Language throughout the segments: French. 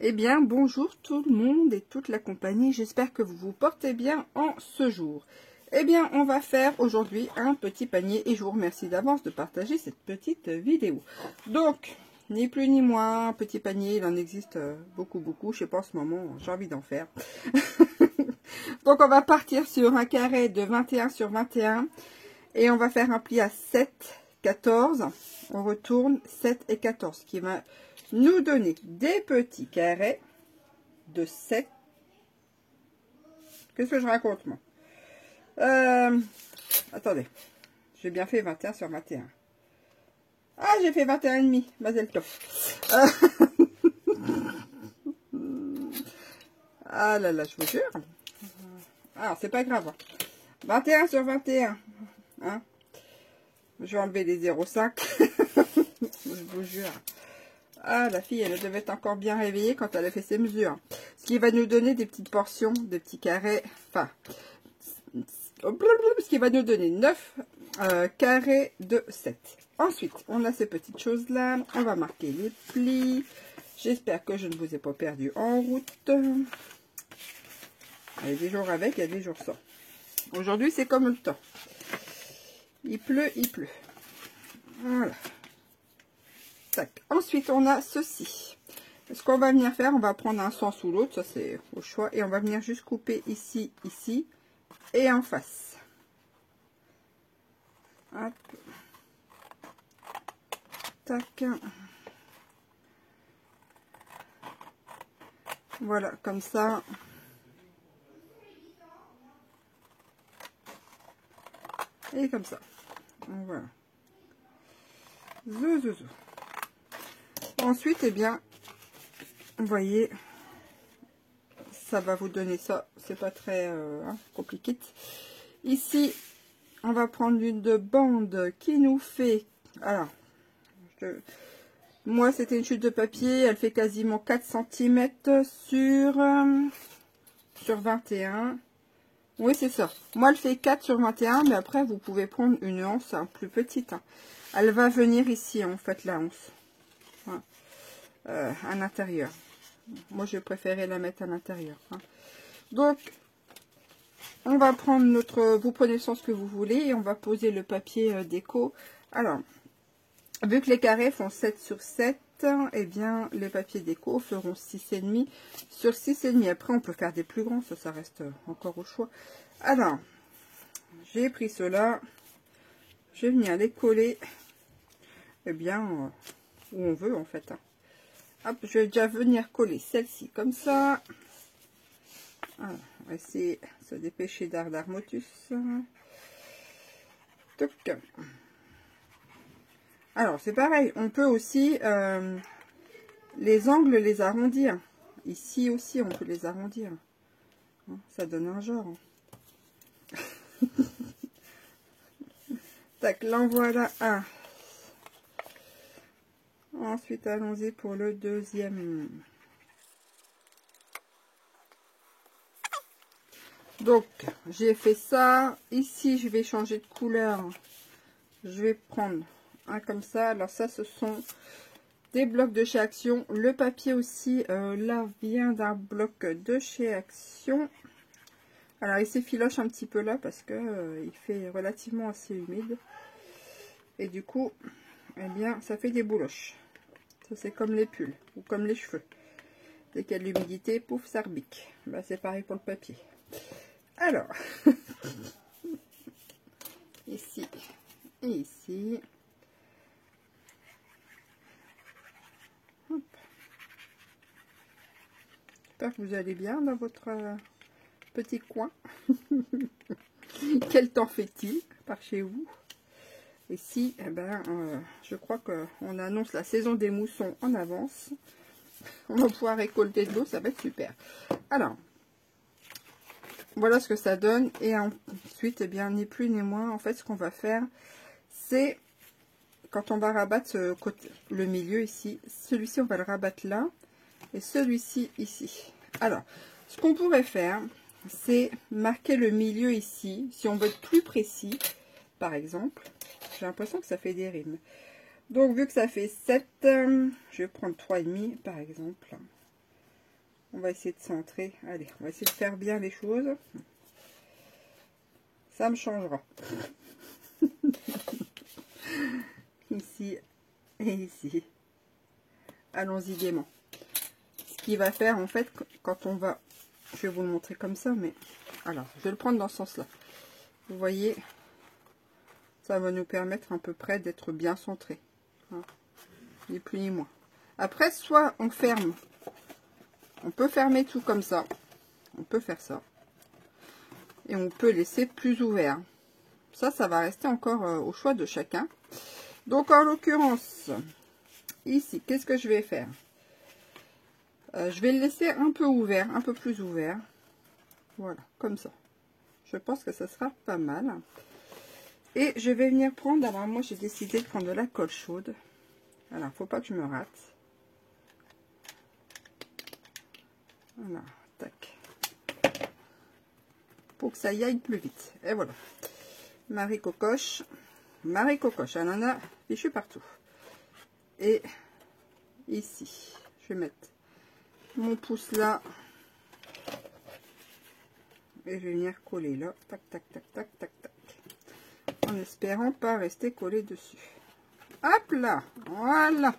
Eh bien, bonjour tout le monde et toute la compagnie. J'espère que vous vous portez bien en ce jour. Eh bien, on va faire aujourd'hui un petit panier et je vous remercie d'avance de partager cette petite vidéo. Donc, ni plus ni moins, un petit panier, il en existe beaucoup. Je sais pas en ce moment, j'ai envie d'en faire. Donc, on va partir sur un carré de 21 sur 21 et on va faire un pli à 7, 14. On retourne 7 et 14, ce qui va nous donner des petits carrés de 7. Qu'est-ce que je raconte, moi? Attendez. J'ai bien fait 21 sur 21. Ah, j'ai fait 21 et demi. Mazel tov. Ah là là, je vous jure. Alors, c'est pas grave. 21 sur 21. Hein? Je vais enlever les 0,5. Je vous jure. Ah, la fille, elle devait être encore bien réveillée quand elle a fait ses mesures. Ce qui va nous donner des petites portions, des petits carrés. Enfin, ce qui va nous donner 9 carrés de 7. Ensuite, on a ces petites choses-là. On va marquer les plis. J'espère que je ne vous ai pas perdu en route. Il y a des jours avec, il y a des jours sans. Aujourd'hui, c'est comme le temps. Il pleut, il pleut. Voilà. Tac. Ensuite, on a ceci. Ce qu'on va venir faire, on va prendre un sens ou l'autre, ça c'est au choix. Et on va venir juste couper ici, ici et en face. Hop. Tac. Voilà, comme ça. Et comme ça. Voilà. Zou. Ensuite, eh bien, vous voyez, ça va vous donner ça. C'est pas très compliqué. Ici, on va prendre une bande qui nous fait... Alors, moi, c'était une chute de papier. Elle fait quasiment 4 cm sur 21. Oui, c'est ça. Moi, elle fait 4 sur 21, mais après, vous pouvez prendre une anse plus petite. Elle va venir ici, en fait, la anse. Voilà. À l'intérieur. Moi, je préférais la mettre à l'intérieur. Hein. Donc, on va prendre notre... Vous prenez le sens que vous voulez et on va poser le papier déco. Alors, vu que les carrés font 7 sur 7, eh bien, les papiers déco feront 6,5 sur 6,5. Après, on peut faire des plus grands, ça reste encore au choix. Alors, j'ai pris cela. Je vais venir les coller, eh bien, où on veut, en fait. Hein. Hop, je vais déjà venir coller celle-ci comme ça. Alors, on va essayer de se dépêcher d'Armotus. Alors, c'est pareil. On peut aussi les angles les arrondir. Ici aussi, on peut les arrondir. Ça donne un genre. Tac, l'en voilà un. Ensuite, allons-y pour le deuxième. Donc, j'ai fait ça. Ici, je vais changer de couleur. Je vais prendre un comme ça. Alors ça, ce sont des blocs de chez Action. Le papier aussi, là, vient d'un bloc de chez Action. Alors, il s'effiloche un petit peu là parce que il fait relativement assez humide. Et du coup, eh bien, ça fait des bouloches. Ça, c'est comme les pulls ou comme les cheveux. Dès qu'il y a de l'humidité, pouf, ça rebique. Bah, c'est pareil pour le papier. Alors, ici et ici. Hop. J'espère que vous allez bien dans votre petit coin. Quel temps fait-il par chez vous? Ici, eh ben, je crois qu'on annonce la saison des moussons en avance. On va pouvoir récolter de l'eau, ça va être super. Alors, voilà ce que ça donne. Et ensuite, eh bien, ni plus ni moins, en fait, ce qu'on va faire, c'est, quand on va rabattre ce côté, le milieu ici, celui-ci, on va le rabattre là, et celui-ci ici. Alors, ce qu'on pourrait faire, c'est marquer le milieu ici, si on veut être plus précis, par exemple. J'ai l'impression que ça fait des rimes. Donc, vu que ça fait 7, je vais prendre 3,5 par exemple. va essayer de centrer. Allez, on va essayer de faire bien les choses. Ça me changera. Ici et ici. Allons-y gaiement. Ce qui va faire, en fait, quand on va... Je vais vous le montrer comme ça, mais... Alors, je vais le prendre dans ce sens-là. Vous voyez, ça va nous permettre à peu près d'être bien centré. Hein, ni plus ni moins. Après, soit on ferme. On peut fermer tout comme ça. On peut faire ça. Et on peut laisser plus ouvert. Ça va rester encore au choix de chacun. Donc, en l'occurrence, ici, qu'est-ce que je vais faire? Je vais le laisser un peu ouvert, un peu plus ouvert. Voilà, comme ça. Je pense que ça sera pas mal. Et je vais venir prendre, alors moi j'ai décidé de prendre de la colle chaude. Alors, faut pas que je me rate. Voilà, tac. Pour que ça y aille plus vite. Et voilà. Marie Cocoche, elle en a fichu partout. Et ici, je vais mettre mon pouce là. Et je vais venir coller là. Tac, tac, tac, tac, tac, tac. En espérant pas rester collé dessus. Hop là, voilà.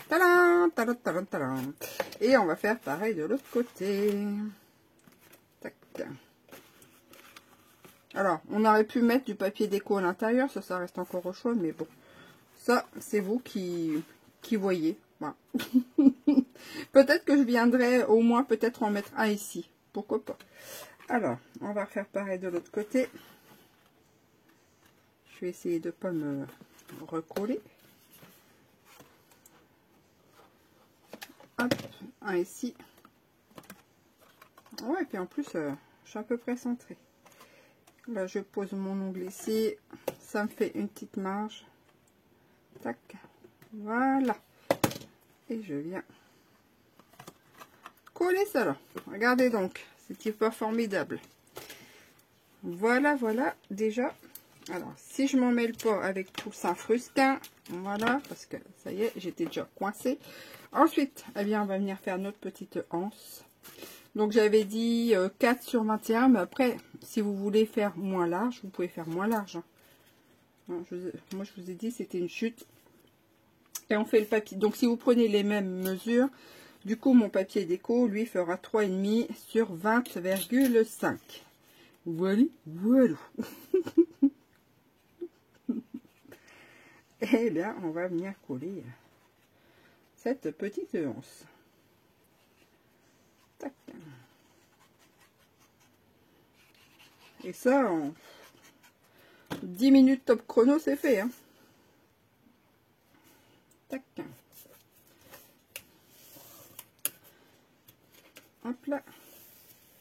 Tadam, tadam, tadam, tadam. Et on va faire pareil de l'autre côté. Tac. Alors, on aurait pu mettre du papier déco à l'intérieur, ça reste encore au choix, mais bon. Ça, c'est vous qui voyez. Voilà. Peut-être que je viendrai au moins peut-être en mettre un ici. Pourquoi pas. Alors, on va faire pareil de l'autre côté. Je vais essayer de ne pas me recoller. Hop, un ici. Ouais, et puis en plus, je suis à peu près centrée. Là, je pose mon ongle ici. Ça me fait une petite marge. Tac. Voilà. Et je viens coller ça là. Regardez donc. C'est pas formidable. Voilà, voilà. Déjà. Alors, si je m'en mêle pas avec tout Saint-Frusquin. Voilà. Parce que ça y est, j'étais déjà coincée. Ensuite, eh bien, on va venir faire notre petite anse. Donc, j'avais dit 4 sur 21. Mais après, si vous voulez faire moins large, vous pouvez faire moins large. Hein. Moi, je vous ai dit, c'était une chute. Et on fait le papier. Donc, si vous prenez les mêmes mesures, du coup, mon papier déco, lui, fera 3,5 sur 20,5. Voilà, voilà. Et bien, on va venir coller cette petite anse. Tac. Et ça, en 10 minutes top chrono, c'est fait. Hein. Tac. Hop là.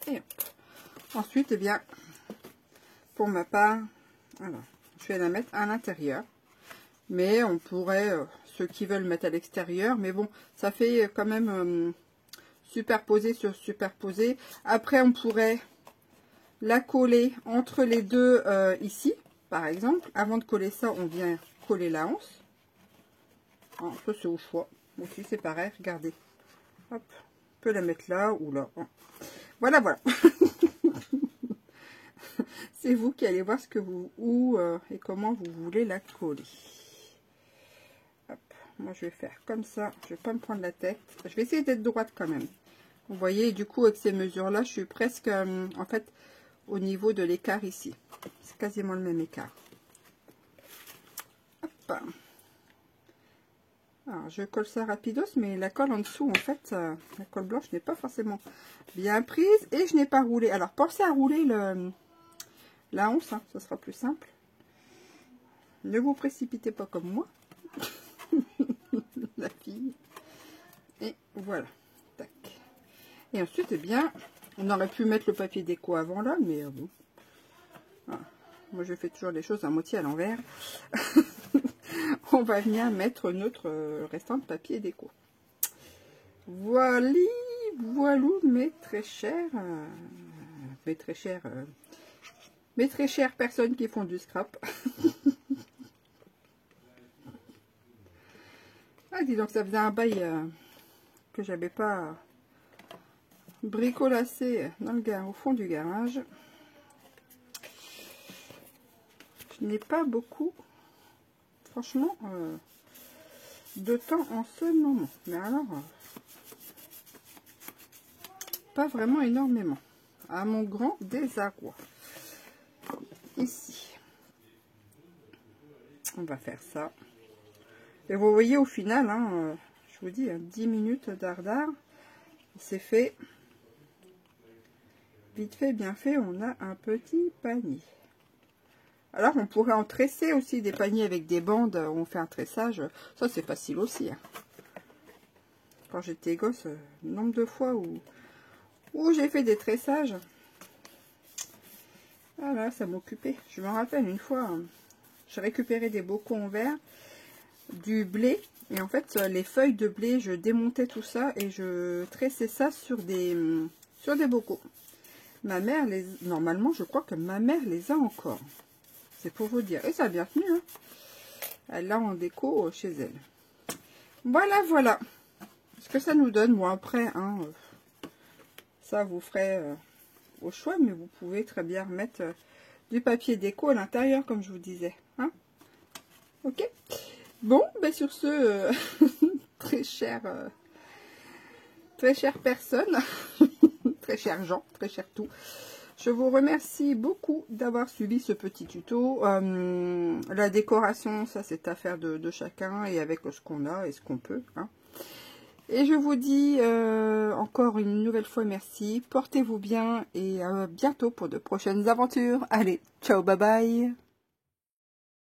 Et hop. Ensuite, eh bien, pour ma part, alors, je vais la mettre à l'intérieur. Mais on pourrait, ceux qui veulent mettre à l'extérieur, mais bon, ça fait quand même superposé sur superposé. Après, on pourrait la coller entre les deux ici, par exemple. Avant de coller ça, on vient coller la anse. Hein, ça, c'est au choix. Aussi, c'est pareil, regardez. Hop, on peut la mettre là ou là. Hein. Voilà, voilà. C'est vous qui allez voir ce que vous, où et comment vous voulez la coller. Hop, moi, je vais faire comme ça. Je vais pas me prendre la tête. Je vais essayer d'être droite quand même. Vous voyez, du coup, avec ces mesures-là, je suis presque, en fait, au niveau de l'écart ici. C'est quasiment le même écart. Hop. Alors, je colle ça rapidos, mais la colle en dessous, en fait, la colle blanche n'est pas forcément bien prise et je n'ai pas roulé. Alors, pensez à rouler la once, hein, ça sera plus simple. Ne vous précipitez pas comme moi, la fille. Et voilà. Tac. Et ensuite, eh bien, on aurait pu mettre le papier déco avant là, mais bon. Voilà. Moi, je fais toujours les choses à moitié à l'envers. On va venir mettre notre restant de papier déco. Voilà, voilou, mes très chers personnes qui font du scrap. Ah, dis donc, ça faisait un bail que j'avais pas bricolassé dans au fond du garage. Je n'ai pas beaucoup, franchement, de temps en ce moment. Mais alors, pas vraiment énormément. À mon grand désarroi. Ici. On va faire ça. Et vous voyez au final, hein, je vous dis, 10 minutes d'ardard, c'est fait. Vite fait, bien fait, on a un petit panier. Alors, on pourrait en tresser aussi des paniers avec des bandes où on fait un tressage. Ça, c'est facile aussi. Hein. Quand j'étais gosse, le nombre de fois où j'ai fait des tressages. Voilà, ça m'occupait. Je me rappelle une fois, j'ai récupéré des bocaux en verre, du blé. Et en fait, les feuilles de blé, je démontais tout ça et je tressais ça sur des bocaux. Ma mère, normalement, je crois que ma mère les a encore. C'est pour vous dire. Et ça a bien tenu. Hein. Elle l'a en déco chez elle. Voilà, voilà. Ce que ça nous donne. Bon, après, hein, ça vous ferez au choix. Mais vous pouvez très bien mettre du papier déco à l'intérieur, comme je vous disais. Hein. Ok. Bon, ben sur ce, très chère personne, très cher gens, très cher tout. Je vous remercie beaucoup d'avoir suivi ce petit tuto. La décoration, ça c'est affaire de chacun et avec ce qu'on a et ce qu'on peut. Hein. Et je vous dis encore une nouvelle fois merci. Portez-vous bien et à bientôt pour de prochaines aventures. Allez, ciao, bye bye.